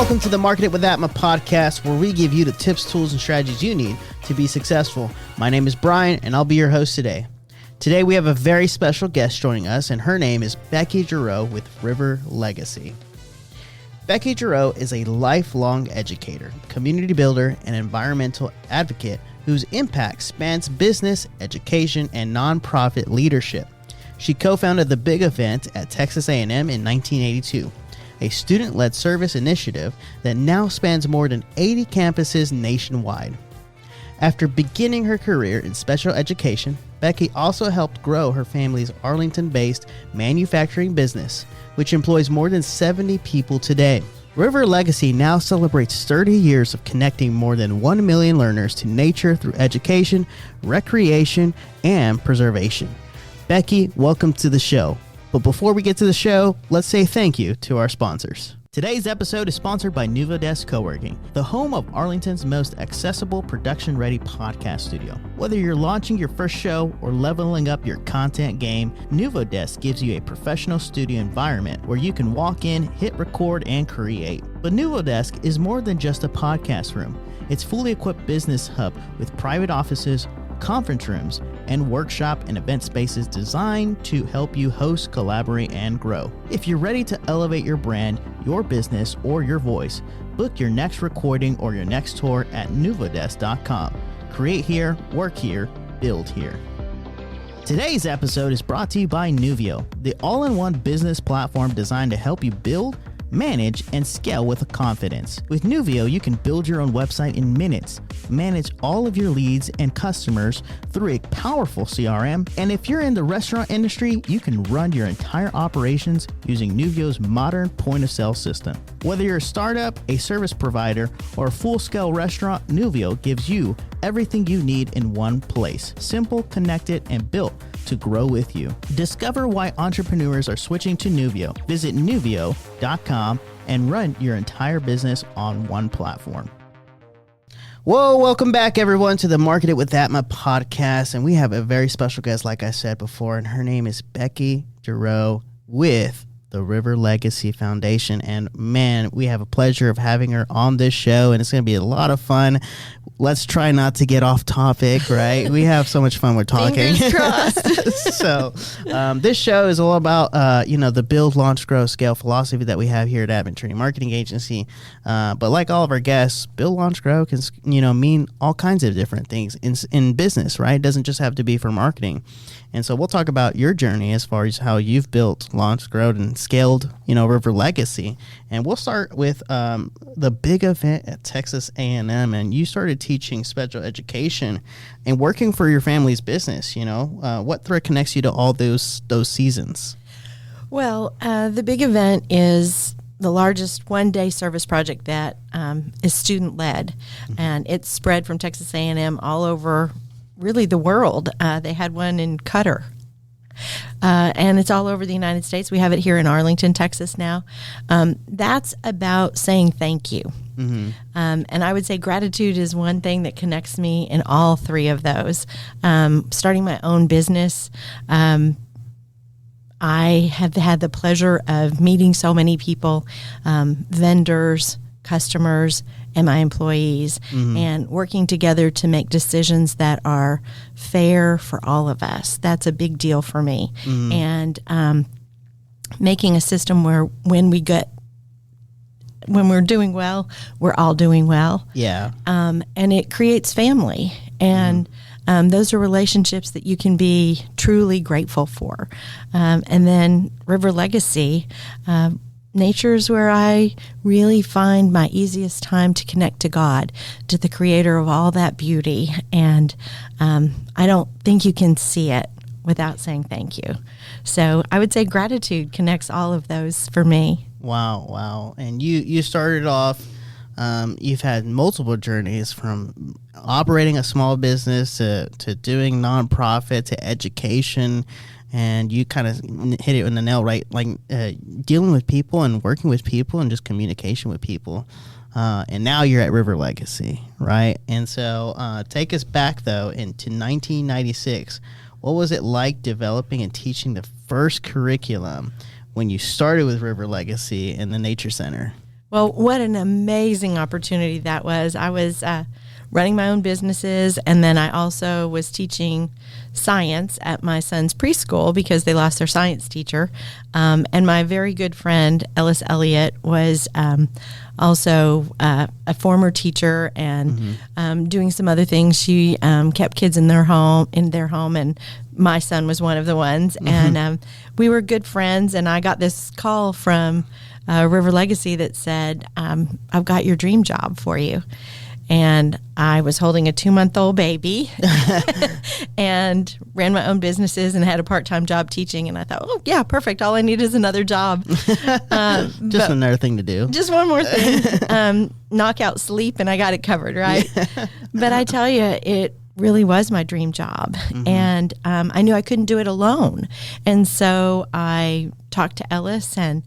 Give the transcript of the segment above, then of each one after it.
Welcome to the Market It with ATMA Podcast, where we give you the tips, tools, and strategies you need to be successful. My name is Bryan, and I'll be your host today. Today, we have a very special guest joining us, and her name is Becky Gerro with River Legacy. Becky Gerro is a lifelong educator, community builder, and environmental advocate whose impact spans business, education, and nonprofit leadership. She co-founded the Big Event at Texas A&M in 1982, a student-led service initiative that now spans more than 80 campuses nationwide. After beginning her career in special education, Becky also helped grow her family's Arlington-based manufacturing business, which employs more than 70 people today. River Legacy now celebrates 30 years of connecting more than 1 million learners to nature through education, recreation, and preservation. Becky, welcome to the show. But before we get to the show, let's say thank you to our sponsors. Today's episode is sponsored by NuvoDesk Coworking, the home of Arlington's most accessible production-ready podcast studio. Whether you're launching your first show or leveling up your content game, NuvoDesk gives you a professional studio environment where you can walk in, hit record, and create. But NuvoDesk is more than just a podcast room. It's fully equipped business hub with private offices, conference rooms, and workshop and event spaces designed to help you host, collaborate, and grow. If you're ready to elevate your brand, your business, or your voice, book your next recording or your next tour at nuvodesk.com. Create here, work here, build here. Today's episode is brought to you by Nuvio, the all-in-one business platform designed to help you build, manage, and scale with confidence. With Nuvio, you can build your own website in minutes, manage all of your leads and customers through a powerful CRM, and if you're in the restaurant industry, you can run your entire operations using Nuvio's modern point-of-sale system. Whether you're a startup, a service provider, or a full-scale restaurant, Nuvio gives you everything you need in one place. Simple, connected, and built to grow with you. Discover why entrepreneurs are switching to Nuvio. Visit Nuvio.com and run your entire business on one platform. Whoa, welcome back everyone to the Market It with ATMA Podcast. And we have a very special guest, like I said before, and her name is Becky Gerro with the River Legacy Foundation. And man, we have a pleasure of having her on this show, and it's going to be a lot of fun. Let's try not to get off topic, right? We have so much fun with talking. Fingers crossed. So this show is all about, the build, launch, grow, scale philosophy that we have here at Advent Trinity Marketing Agency. But like all of our guests, build, launch, grow can, mean all kinds of different things in business, right? It doesn't just have to be for marketing. And so we'll talk about your journey as far as how you've built, launched, grown, and scaled, River Legacy. And we'll start with the Big Event at Texas A&M. And you started teaching special education and working for your family's business. What thread connects you to all those seasons? Well, the Big Event is the largest one-day service project that is student-led. Mm-hmm. And it's spread from Texas A&M all over really the world. They had one in Qatar. And it's all over the United States. We have it here in Arlington, Texas now. That's about saying thank you. Mm-hmm. And I would say gratitude is one thing that connects me in all three of those. Starting my own business, I have had the pleasure of meeting so many people, vendors, customers, and my employees, mm-hmm. and working together to make decisions that are fair for all of us. That's a big deal for me. Mm-hmm. And making a system where when we're doing well, we're all doing well. Yeah. And it creates family. And those are relationships that you can be truly grateful for. And then River Legacy, nature is where I really find my easiest time to connect to God, to the creator of all that beauty. And I don't think you can see it without saying thank you. So I would say gratitude connects all of those for me. Wow. And you started off, you've had multiple journeys from operating a small business to doing nonprofit to education. And you kind of hit it on the nail, right? Like dealing with people and working with people and just communication with people. And now you're at River Legacy, right? And so take us back, though, into 1996. What was it like developing and teaching the first curriculum when you started with River Legacy in the Nature Center? Well, what an amazing opportunity that was. I was running my own businesses, and then I also was teaching science at my son's preschool because they lost their science teacher. And my very good friend, Ellis Elliott, was also a former teacher and doing some other things. She kept kids in their home, and my son was one of the ones. And we were good friends, and I got this call from River Legacy that said, I've got your dream job for you. And I was holding a 2-month-old baby and ran my own businesses and had a part-time job teaching. And I thought, oh, yeah, perfect. All I need is another job. Just another thing to do. Just one more thing. Knock out sleep, and I got it covered, right? Yeah. But I tell you, it really was my dream job. And I knew I couldn't do it alone. And so I talked to Ellis, and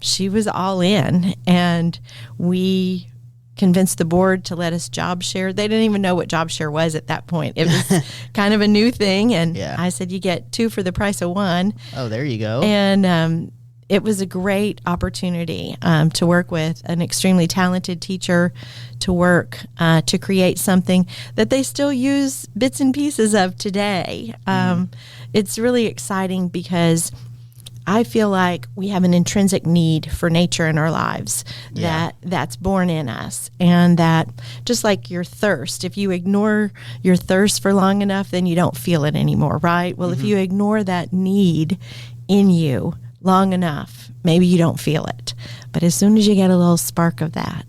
she was all in. And we convinced the board to let us job share. They didn't even know what job share was at that point. It was kind of a new thing. And I said, you get 2 for the price of 1. Oh, there you go. And it was a great opportunity to work with an extremely talented teacher, to work to create something that they still use bits and pieces of today. It's really exciting because I feel like we have an intrinsic need for nature in our lives that's born in us. And that just like your thirst, if you ignore your thirst for long enough, then you don't feel it anymore, right? Well, if you ignore that need in you long enough, maybe you don't feel it. But as soon as you get a little spark of that,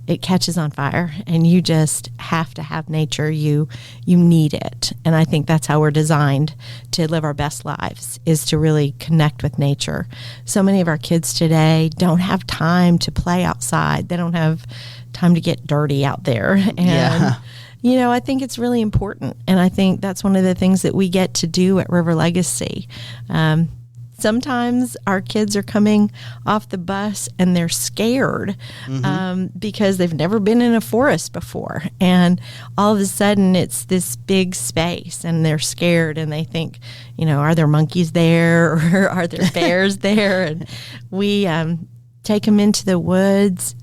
it catches on fire, and you just have to have nature. You need it. And I think that's how we're designed to live our best lives, is to really connect with nature. So many of our kids today don't have time to play outside. They don't have time to get dirty out there. And you know, I think it's really important. And I think that's one of the things that we get to do at River Legacy. Sometimes our kids are coming off the bus and they're scared because they've never been in a forest before. And all of a sudden it's this big space and they're scared and they think, you know, are there monkeys there or are there bears there? And we take them into the woods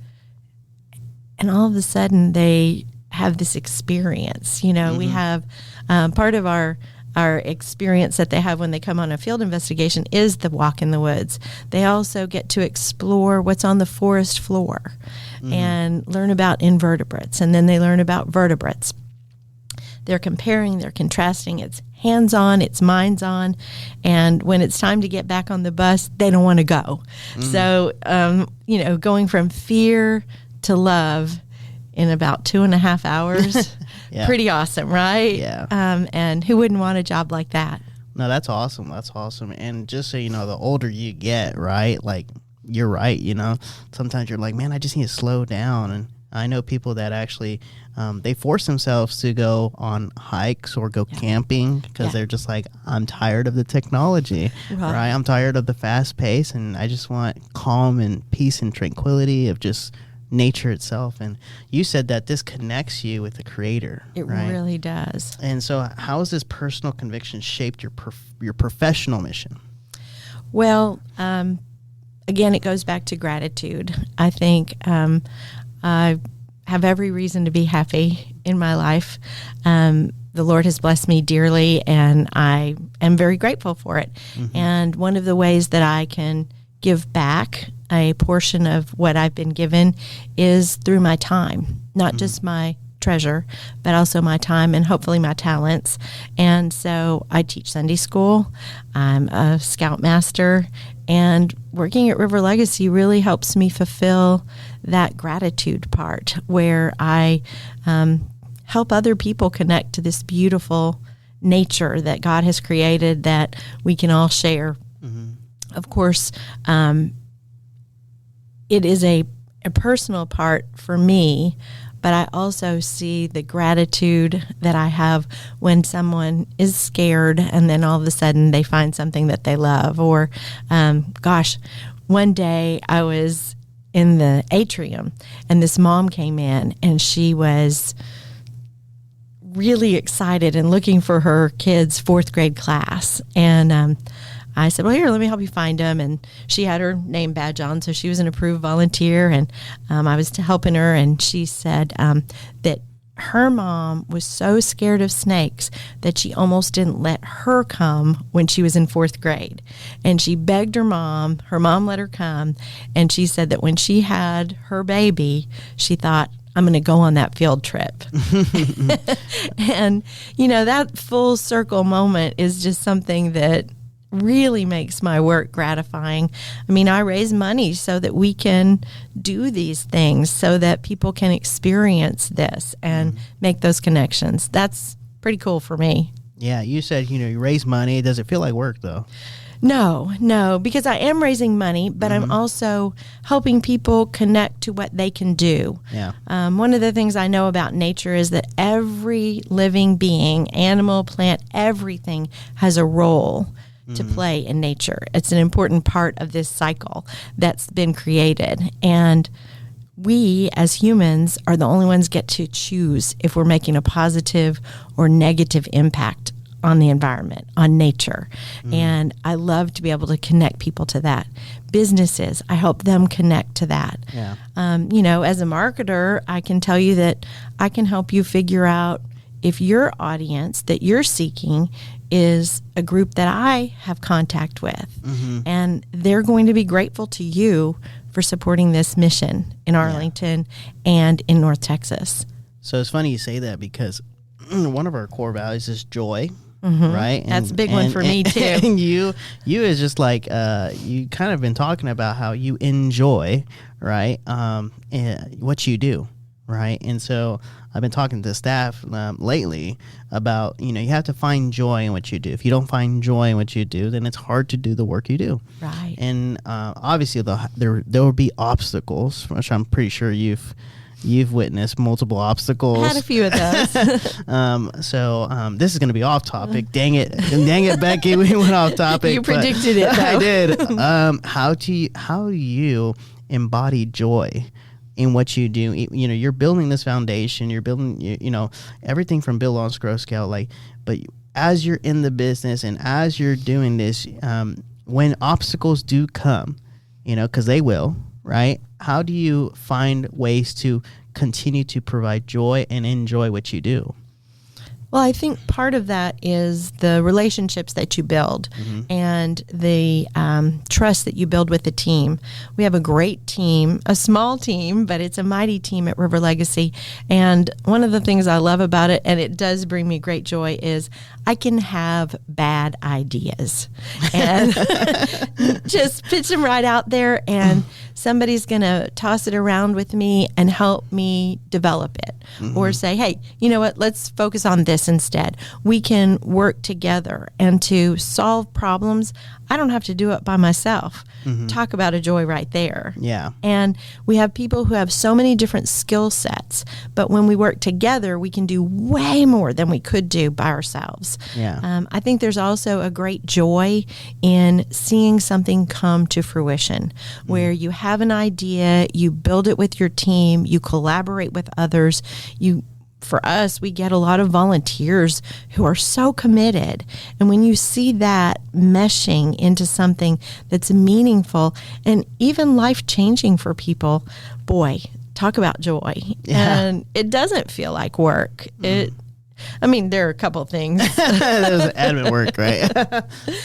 and all of a sudden they have this experience. You know, we have part of our experience that they have when they come on a field investigation is the walk in the woods. They also get to explore what's on the forest floor and learn about invertebrates, and then they learn about vertebrates. They're comparing, they're contrasting. It's hands-on, it's minds-on, and when it's time to get back on the bus, they don't want to go. So, you know, going from fear to love in about 2.5 hours. Pretty awesome, right? Yeah. And who wouldn't want a job like that? No, that's awesome. That's awesome. And just so you know, the older you get, right? Like, you're right, you know, sometimes you're like, man, I just need to slow down. And I know people that actually, they force themselves to go on hikes or go camping because they're just like, I'm tired of the technology, right? I'm tired of the fast pace, and I just want calm and peace and tranquility of just nature itself. And you said that this connects you with the Creator. It really does. And so how has this personal conviction shaped your professional mission? Well, again, it goes back to gratitude. I think I have every reason to be happy in my life. The Lord has blessed me dearly, and I am very grateful for it. And one of the ways that I can give back a portion of what I've been given is through my time, not just my treasure, but also my time and hopefully my talents. And so I teach Sunday school. I'm a scoutmaster, and working at River Legacy really helps me fulfill that gratitude part where I help other people connect to this beautiful nature that God has created that we can all share. Of course, it is a personal part for me, but I also see the gratitude that I have when someone is scared and then all of a sudden they find something that they love. Or, one day I was in the atrium and this mom came in and she was really excited and looking for her kid's 4th grade class. And I said, well, here, let me help you find them. And she had her name badge on, so she was an approved volunteer. And I was helping her, and she said that her mom was so scared of snakes that she almost didn't let her come when she was in 4th grade. And she begged her mom let her come, and she said that when she had her baby, she thought, I'm going to go on that field trip. And, that full circle moment is just something that really makes my work gratifying. I mean, I raise money so that we can do these things, so that people can experience this and make those connections. That's pretty cool for me. Yeah, you said, you raise money. Does it feel like work, though? No, because I am raising money, but I'm also helping people connect to what they can do. Yeah. One of the things I know about nature is that every living being, animal, plant, everything has a role to play in nature. It's an important part of this cycle that's been created. And we as humans are the only ones get to choose if we're making a positive or negative impact on the environment, on nature. And I love to be able to connect people to that. Businesses, I help them connect to that. Yeah. As a marketer, I can tell you that I can help you figure out if your audience that you're seeking is a group that I have contact with. And they're going to be grateful to you for supporting this mission in Arlington and in North Texas. So it's funny you say that, because one of our core values is joy. Right? That's a big one for me too. And you is just like, you kind of been talking about how you enjoy, right? What you do, right? And so I've been talking to staff lately about, you have to find joy in what you do. If you don't find joy in what you do, then it's hard to do the work you do. Right. And obviously there will be obstacles, which I'm pretty sure you've witnessed multiple obstacles. Had a few of those. This is going to be off topic. Dang it, Becky, we went off topic. You predicted it, though. I did. How do you embody joy in what you do? You're building this foundation. You're building, everything from build on grow scale. But as you're in the business and as you're doing this, when obstacles do come, because they will, right? How do you find ways to continue to provide joy and enjoy what you do? Well, I think part of that is the relationships that you build and the trust that you build with the team. We have a great team, a small team, but it's a mighty team at River Legacy. And one of the things I love about it, and it does bring me great joy, is I can have bad ideas and just pitch them right out there, and somebody's going to toss it around with me and help me develop it. Or say, hey, you know what, let's focus on this instead. We can work together, and to solve problems, I don't have to do it by myself. Talk about a joy right there. Yeah. And we have people who have so many different skill sets, but when we work together, we can do way more than we could do by ourselves. Yeah. I think there's also a great joy in seeing something come to fruition, where you have an idea, you build it with your team, you collaborate with others, for us, we get a lot of volunteers who are so committed. And when you see that meshing into something that's meaningful and even life-changing for people, boy, talk about joy. Yeah. And it doesn't feel like work. There are a couple of things. There's admin work, right?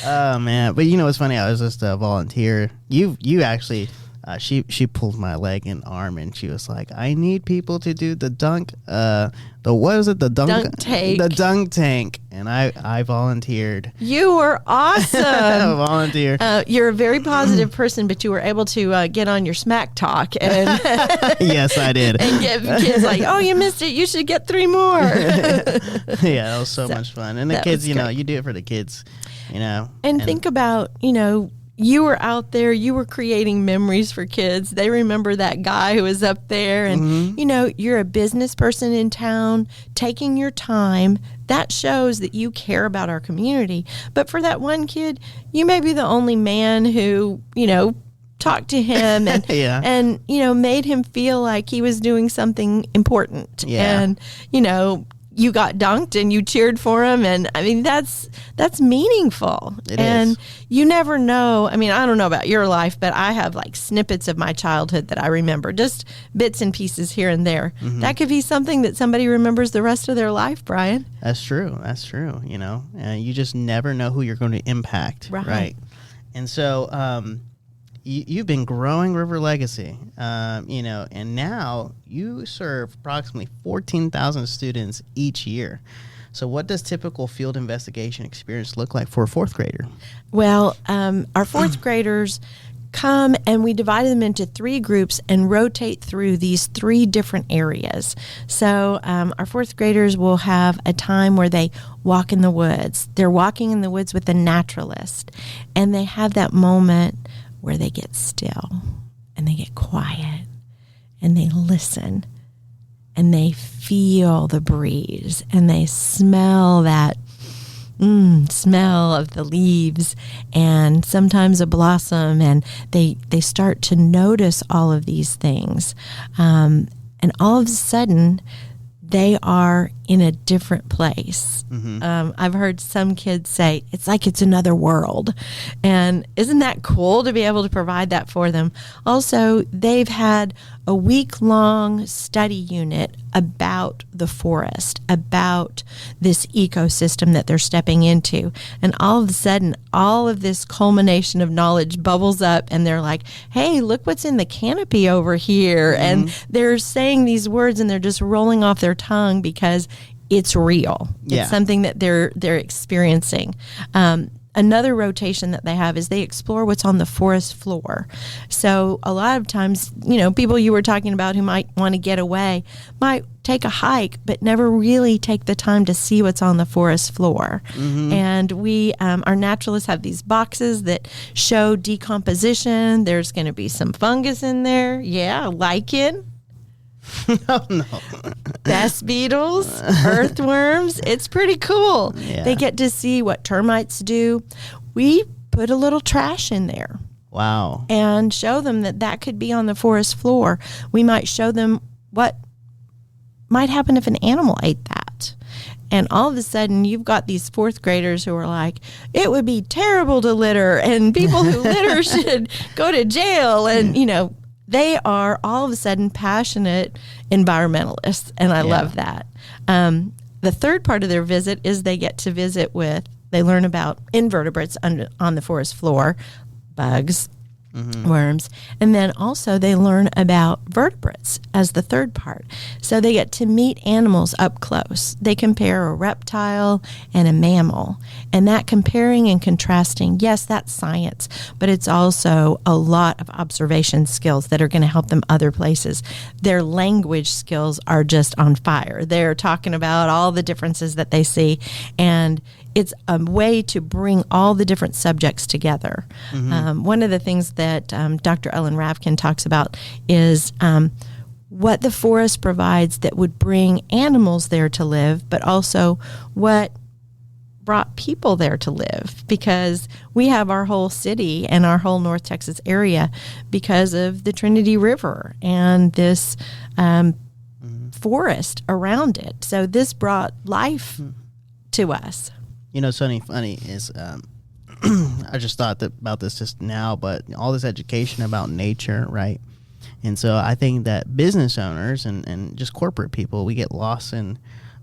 Oh, man. But it's funny. I was just a volunteer. You actually... she pulled my leg and arm, and she was like, I need people to do the dunk, dunk tank. The dunk tank. And I volunteered. You were awesome. Volunteer. You're a very positive person, but you were able to get on your smack talk. And yes, I did. And give kids like, oh, you missed it, you should get 3 more. Yeah, that was so much fun. And the kids, you do it for the kids, And think about, you were out there, you were creating memories for kids. They remember that guy who was up there, and you're a business person in town taking your time. That shows that you care about our community. But for that one kid, you may be the only man who, talked to him and and made him feel like he was doing something important. Yeah. And you got dunked and you cheered for them. And I mean, that's meaningful. It and is. You never know. I mean, I don't know about your life, but I have like snippets of my childhood that I remember, just bits and pieces here and there. Mm-hmm. That could be something that somebody remembers the rest of their life, Bryan. That's true. You know, you just never know who you're going to impact. Right. And so, you've been growing River Legacy, you know, and now you serve approximately 14,000 students each year. So what does typical field investigation experience look like for a fourth grader? Well, our fourth graders come and we divide them into 3 groups and rotate through these 3 different areas. So our fourth graders will have a time where they walk in the woods. They're walking in the woods with a naturalist, and they have that moment where they get still and they get quiet and they listen and they feel the breeze and they smell that smell of the leaves and sometimes a blossom, and they start to notice all of these things. And all of a sudden, they are in a different place. Mm-hmm. I've heard some kids say, it's like it's another world. And isn't that cool to be able to provide that for them? Also, they've had a week-long study unit about the forest, about this ecosystem that they're stepping into. And all of a sudden, all of this culmination of knowledge bubbles up, and they're like, hey, look what's in the canopy over here. Mm-hmm. And they're saying these words, and they're just rolling off their tongue because it's real. Yeah. It's something that they're experiencing. Another rotation that they have is they explore what's on the forest floor. So a lot of times, you know, people you were talking about who might want to get away might take a hike, but never really take the time to see what's on the forest floor. Mm-hmm. And we, our naturalists have these boxes that show decomposition. There's going to be some fungus in there. Yeah, lichen. No. Best beetles, earthworms. It's pretty cool. Yeah. They get to see what termites do. We put a little trash in there. Wow. And show them that could be on the forest floor. We might show them what might happen if an animal ate that. And all of a sudden, you've got these fourth graders who are like, it would be terrible to litter, and people who litter should go to jail. And, you know, they are all of a sudden passionate environmentalists, and I love that. The third part of their visit is they get to visit they learn about invertebrates on the forest floor, bugs, worms, and then also they learn about vertebrates as the third part. So they get to meet animals up close. They compare a reptile and a mammal, and that comparing and contrasting, yes, that's science, but it's also a lot of observation skills that are going to help them other places. Their language skills are just on fire. They're talking about all the differences that they see, and it's a way to bring all the different subjects together. Mm-hmm. One of the things that Dr. Ellen Ravkin talks about is what the forest provides that would bring animals there to live, but also what brought people there to live, because we have our whole city and our whole North Texas area because of the Trinity River and this forest around it. So this brought life to us. You know, something funny is I just thought about this just now, but all this education about nature, right? And so I think that business owners and just corporate people, we get lost in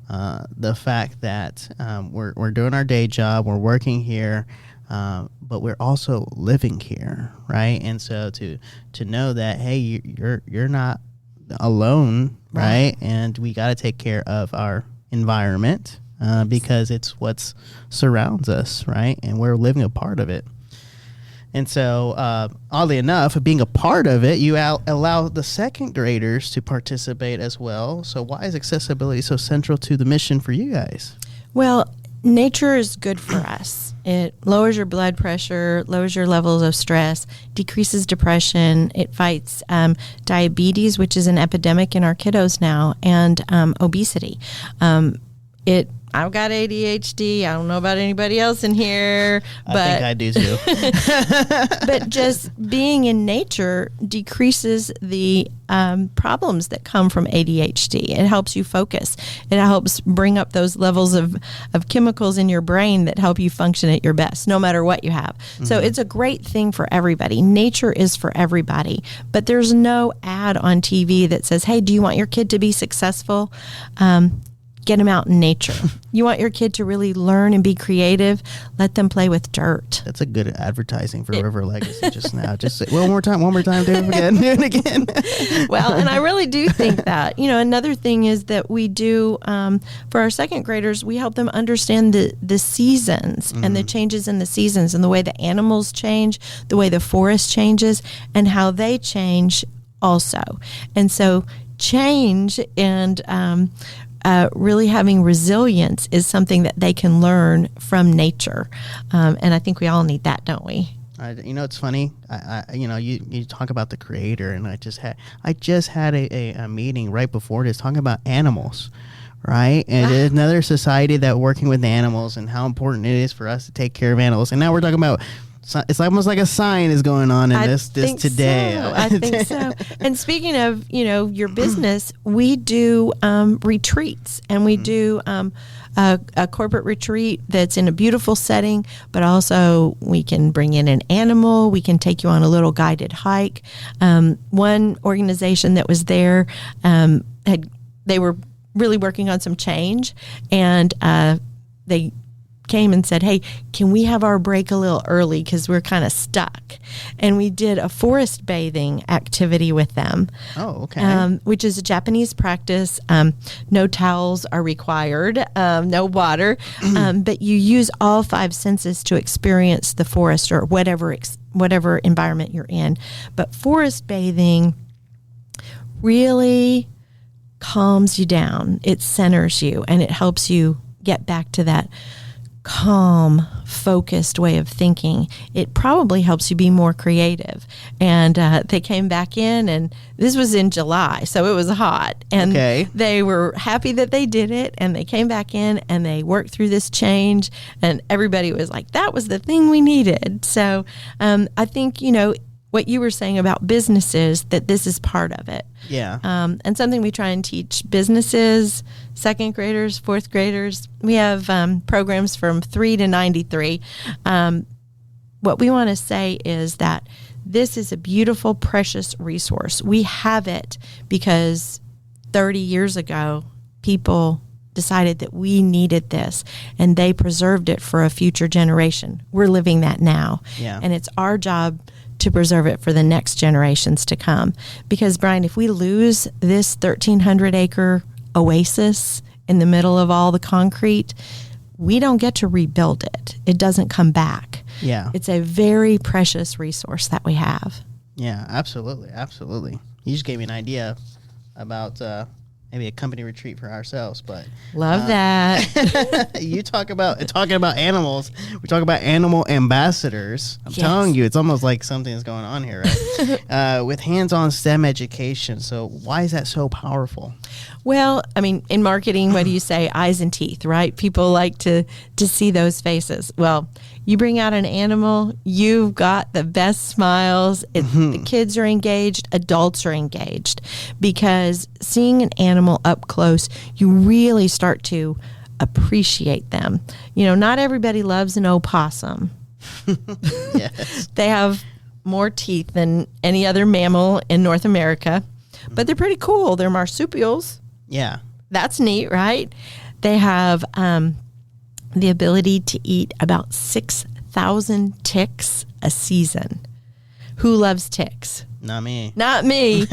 the fact that we're doing our day job, we're working here, but we're also living here, right? And so to know that, hey, you're not alone, right? And we got to take care of our environment. Because it's what surrounds us, right? And we're living a part of it. And so, oddly enough, being a part of it, you allow the second graders to participate as well. So why is accessibility so central to the mission for you guys? Well, nature is good for us. It lowers your blood pressure, lowers your levels of stress, decreases depression. It fights diabetes, which is an epidemic in our kiddos now, and obesity. It I've got ADHD. I don't know about anybody else in here, but I think I do too. but just being in nature decreases the problems that come from ADHD. It helps you focus. It helps bring up those levels of chemicals in your brain that help you function at your best, no matter what you have. Mm-hmm. So it's a great thing for everybody. Nature is for everybody, but there's no ad on TV that says, hey, do you want your kid to be successful? Get them out in nature. You want your kid to really learn and be creative? Let them play with dirt. That's a good advertising for River Legacy just now. Just say, one more time, do it again. Well, and I really do think that. Another thing is that we do, for our second graders, we help them understand the seasons and the changes in the seasons and the way the animals change, the way the forest changes, and how they change also. And so change and really having resilience is something that they can learn from nature. And I think we all need that, don't we? It's funny. You talk about the creator, and I just had a meeting right before this talking about animals, right? And it's another society that working with animals and how important it is for us to take care of animals. And now we're talking about, it's almost like a sign is going on in this today. So. I think so. And speaking of, your business, we do retreats, and we do a corporate retreat that's in a beautiful setting, but also we can bring in an animal. We can take you on a little guided hike. One organization that was there, they were really working on some change, and they came and said, hey, can we have our break a little early because we're kind of stuck? And we did a forest bathing activity with them. Oh, okay. Which is a Japanese practice. No towels are required, no water, but you use all 5 senses to experience the forest or whatever environment you're in. But forest bathing really calms you down. It centers you, and it helps you get back to that calm, focused way of thinking. It probably helps you be more creative. And they came back in, and this was in July, so it was hot. And they were happy that they did it, and they came back in, and they worked through this change, and everybody was like, that was the thing we needed. So I think, what you were saying about businesses, that this is part of it. Yeah. And something we try and teach businesses, second graders, fourth graders. We have programs from 3 to 93. What we want to say is that this is a beautiful, precious resource. We have it because 30 years ago, people decided that we needed this, and they preserved it for a future generation. We're living that now. Yeah. And it's our job to preserve it for the next generations to come. Because, Bryan, if we lose this 1,300-acre oasis in the middle of all the concrete, we don't get to rebuild it. It doesn't come back. Yeah. It's a very precious resource that we have. Yeah, absolutely. Absolutely. You just gave me an idea about maybe a company retreat for ourselves, but love that. You talking about animals. We talk about animal ambassadors. I'm telling you, it's almost like something's going on here, right? With hands-on STEM education. So why is that so powerful? Well, I mean, in marketing, what do you say? Eyes and teeth, right? People like to see those faces. Well, you bring out an animal, you've got the best smiles. The kids are engaged, adults are engaged, because seeing an animal up close, you really start to appreciate them. Not everybody loves an opossum. Yes. They have more teeth than any other mammal in North America, but they're pretty cool. They're marsupials. Yeah. That's neat, right? They have the ability to eat about 6,000 ticks a season. Who loves ticks? Not me. Not me.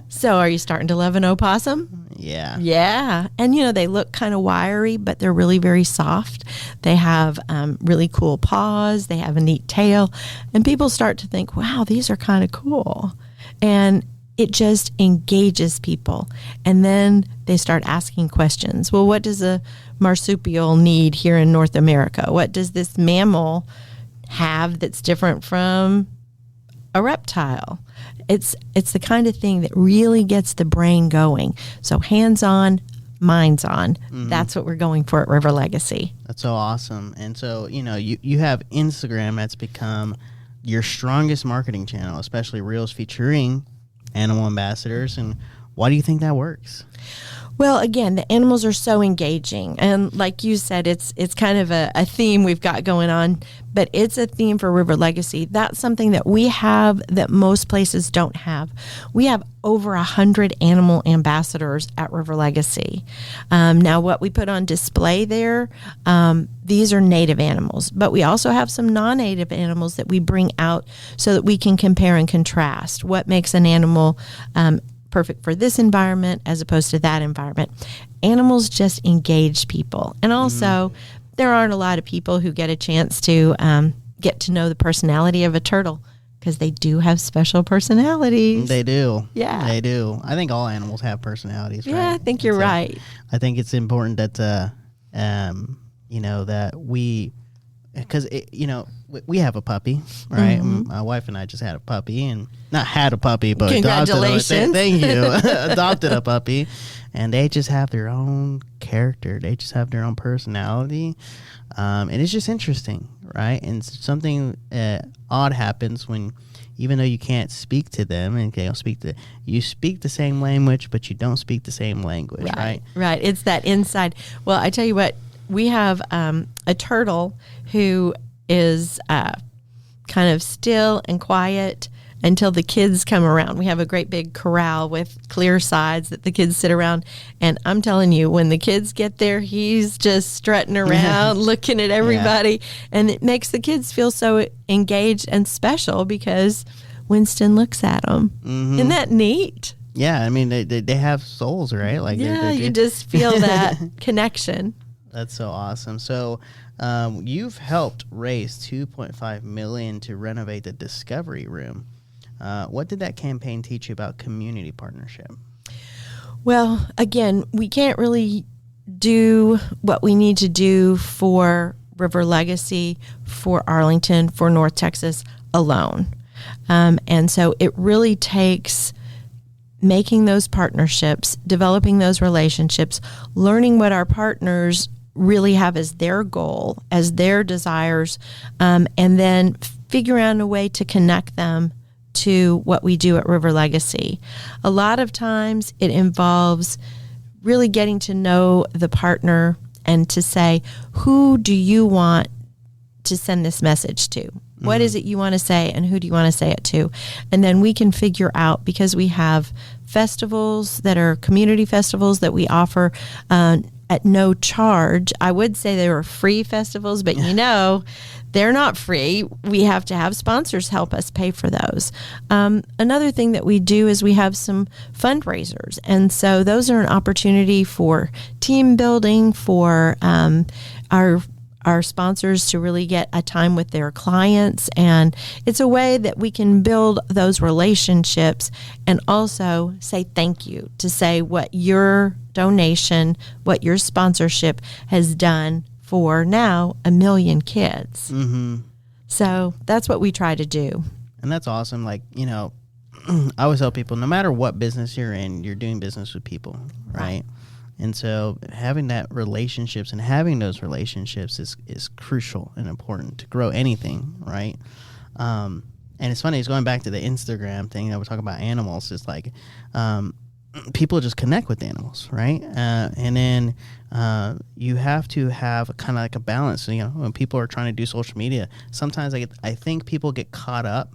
So are you starting to love an opossum? Yeah. Yeah. And, they look kind of wiry, but they're really very soft. They have really cool paws. They have a neat tail. And people start to think, wow, these are kind of cool. And it just engages people. And then they start asking questions. Well, what does a marsupial need here in North America? What does this mammal have that's different from a reptile? It's the kind of thing that really gets the brain going. So hands-on, minds on. That's what we're going for at River Legacy. That's so awesome. And so, you have Instagram that's become your strongest marketing channel, especially reels featuring animal ambassadors. And why do you think that works? Well, again, the animals are so engaging. And like you said, it's kind of a theme we've got going on, but it's a theme for River Legacy. That's something that we have that most places don't have. We have over 100 animal ambassadors at River Legacy. Now, what we put on display there, these are native animals, but we also have some non-native animals that we bring out so that we can compare and contrast what makes an animal perfect for this environment as opposed to that environment. Animals just engage people. And also, there aren't a lot of people who get a chance to get to know the personality of a turtle, because they do have special personalities. They do. Yeah. They do. I think all animals have personalities, right? Yeah, I think you're right. I think it's important that, that we, because, we have a puppy, right? My wife and I just had a puppy, and not had a puppy, but congratulations. Thank you. Adopted a puppy, and they just have their own character. They just have their own personality. And it's just interesting, right? And something odd happens when, even though you can't speak to them and they don't you speak the same language, but you don't speak the same language, right? Right. It's that inside. Well, I tell you what, we have a turtle who is kind of still and quiet until the kids come around. We have a great big corral with clear sides that the kids sit around. And I'm telling you, when the kids get there, he's just strutting around, looking at everybody. Yeah. And it makes the kids feel so engaged and special because Winston looks at them. Isn't that neat? Yeah, I mean, they have souls, right? Like, yeah, you just feel that connection. That's so awesome. So you've helped raise $2.5 million to renovate the Discovery Room. What did that campaign teach you about community partnership? Well, again, we can't really do what we need to do for River Legacy, for Arlington, for North Texas alone. And so it really takes making those partnerships, developing those relationships, learning what our partners really have as their goal, as their desires, and then figure out a way to connect them to what we do at River Legacy. A lot of times it involves really getting to know the partner and to say, who do you want to send this message to? What is it you want to say, and who do you want to say it to? And then we can figure out, because we have festivals that are community festivals that we offer at no charge. I would say they were free festivals, but they're not free. We have to have sponsors help us pay for those. Another thing that we do is we have some fundraisers. And so those are an opportunity for team building, for our sponsors to really get a time with their clients. And it's a way that we can build those relationships and also say thank you, to say what your donation, what your sponsorship has done for now 1 million kids. So that's what we try to do. And that's awesome. Like, I always tell people, no matter what business you're in, you're doing business with people, right? And so having that relationships and having those relationships is crucial and important to grow anything, right? And it's funny, it's going back to the Instagram thing that we're talking about animals. It's like people just connect with animals, right? And then you have to have kind of like a balance. When people are trying to do social media, sometimes I think people get caught up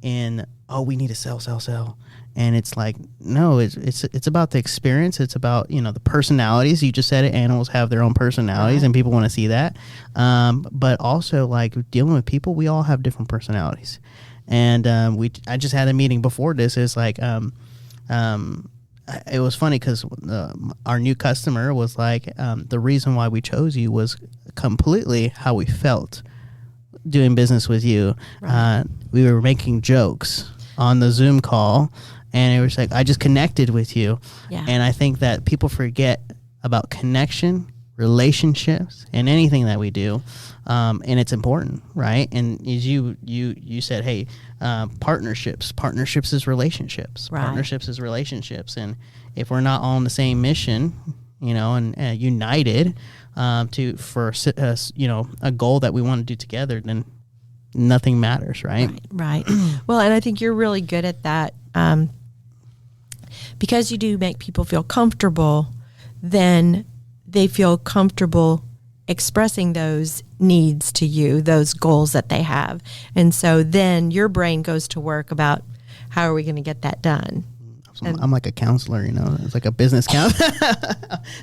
in, we need to sell. And it's like, no, it's about the experience. It's about, the personalities. You just said it. Animals have their own personalities, and people want to see that. But also, like, dealing with people, we all have different personalities. And I just had a meeting before this. It's like, it was funny because our new customer was like, the reason why we chose you was completely how we felt doing business with you. Right. We were making jokes on the Zoom call, and it was like, I just connected with you. Yeah. And I think that people forget about connection, relationships, and anything that we do. And it's important, right? And as you said, hey, partnerships is relationships. Right. Partnerships is relationships. And if we're not all on the same mission, and united for a goal that we want to do together, then nothing matters, right? Right. Well, and I think you're really good at that, because you do make people feel comfortable. Then they feel comfortable expressing those needs to you, those goals that they have, and so then your brain goes to work about how are we going to get that done. I'm like a counselor, It's like a business counselor.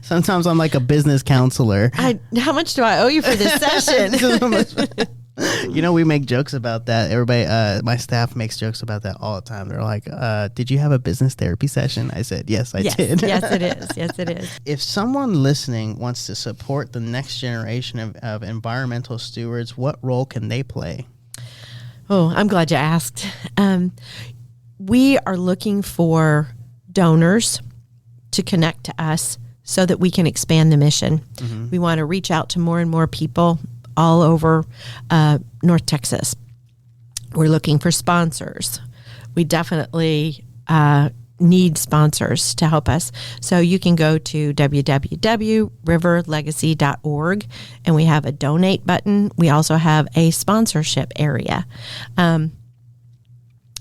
Sometimes I'm like a business counselor. How much do I owe you for this session? We make jokes about that. Everybody, my staff makes jokes about that all the time. They're like, did you have a business therapy session? I said, yes, I did. Yes, it is. Yes, it is. If someone listening wants to support the next generation of environmental stewards, what role can they play? Oh, I'm glad you asked. We are looking for donors to connect to us so that we can expand the mission. Mm-hmm. We want to reach out to more and more people all over North Texas. We're looking for sponsors. We definitely need sponsors to help us. So you can go to www.riverlegacy.org, and we have a donate button. We also have a sponsorship area.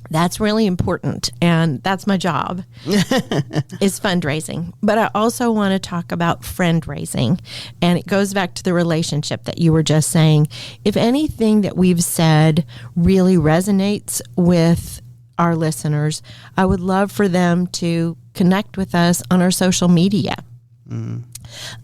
That's really important, and that's my job, is fundraising. But I also want to talk about friend raising, and it goes back to the relationship that you were just saying. If anything that we've said really resonates with our listeners, I would love for them to connect with us on our social media.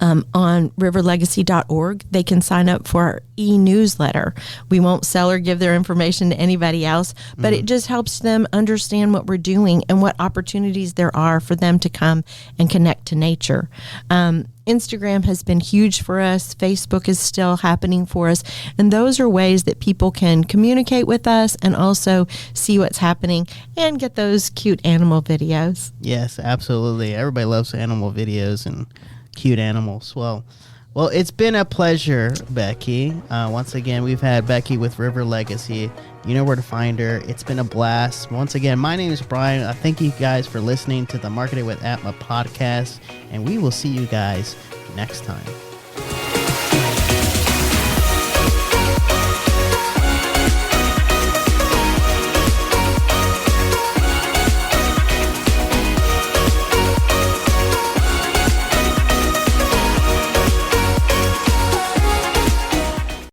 On riverlegacy.org, they can sign up for our e-newsletter. We won't sell or give their information to anybody else, but it just helps them understand what we're doing and what opportunities there are for them to come and connect to nature. Instagram has been huge for us. Facebook is still happening for us. And those are ways that people can communicate with us and also see what's happening and get those cute animal videos. Yes, absolutely. Everybody loves animal videos and cute animals. Well, it's been a pleasure, Becky. Once again, we've had Becky with River Legacy. You know where to find her. It's been a blast. Once again, my name is Bryan. I thank you guys for listening to the Marketing with ATMA podcast, and we will see you guys next time.